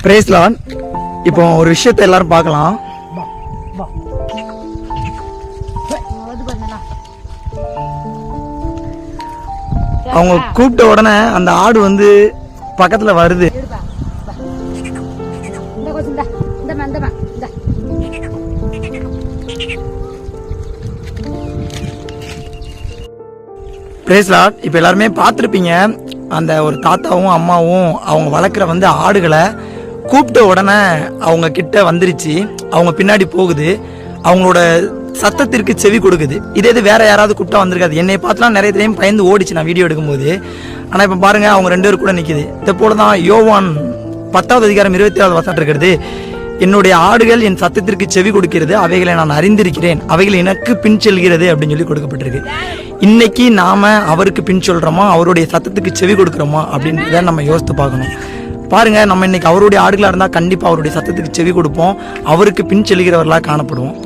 Price Lord. இப்போ ஒரு விஷயத்தை எல்லாரும் பார்க்கலாம். அவங்க கூப்பிட்ட உடனே அந்த ஆடு வந்து பக்கத்துல வருது. Praise Lord. இப்போ எல்லாருமே பார்த்துருப்பீங்க, அந்த ஒரு தாத்தாவும் அம்மாவும் அவங்க வளர்க்குற வந்து ஆடுகளை கூப்பிட்ட உடனே அவங்க கிட்ட வந்துருச்சு, அவங்க பின்னாடி போகுது, அவங்களோட சத்தத்திற்கு செவி கொடுக்குது. இதே இது வேற யாராவது கூப்பிட்டா வந்திருக்காது. என்னை பார்த்துலாம் நிறைய டைம் பயந்து ஓடிச்சு நான் வீடியோ எடுக்கும்போது. ஆனால் இப்போ பாருங்க, அவங்க 2 பேரும் கூட நிற்கிது. இதை போல தான் யோவான் 10வது அதிகாரம் 27வது வசனம் இருக்கிறது. என்னுடைய ஆடுகள் என் சத்தத்திற்கு செவி கொடுக்கிறது, அவைகளை நான் அறிந்திருக்கிறேன், அவைகள் எனக்கு பின் செல்கிறது அப்படின்னு சொல்லி கொடுக்கப்பட்டிருக்கு. இன்னைக்கு நாம அவருக்கு பின் சொல்றோமா, அவருடைய சத்தத்துக்கு செவி கொடுக்குறோமா அப்படின்றத நம்ம யோசித்து பார்க்கணும். பாருங்க, நம்ம இன்னைக்கு அவருடைய ஆடுகளா இருந்தா கண்டிப்பா அவருடைய சத்தத்துக்கு செவி கொடுப்போம், அவருக்கு பின் செல்கிறவர்களா காணப்படுவோம்.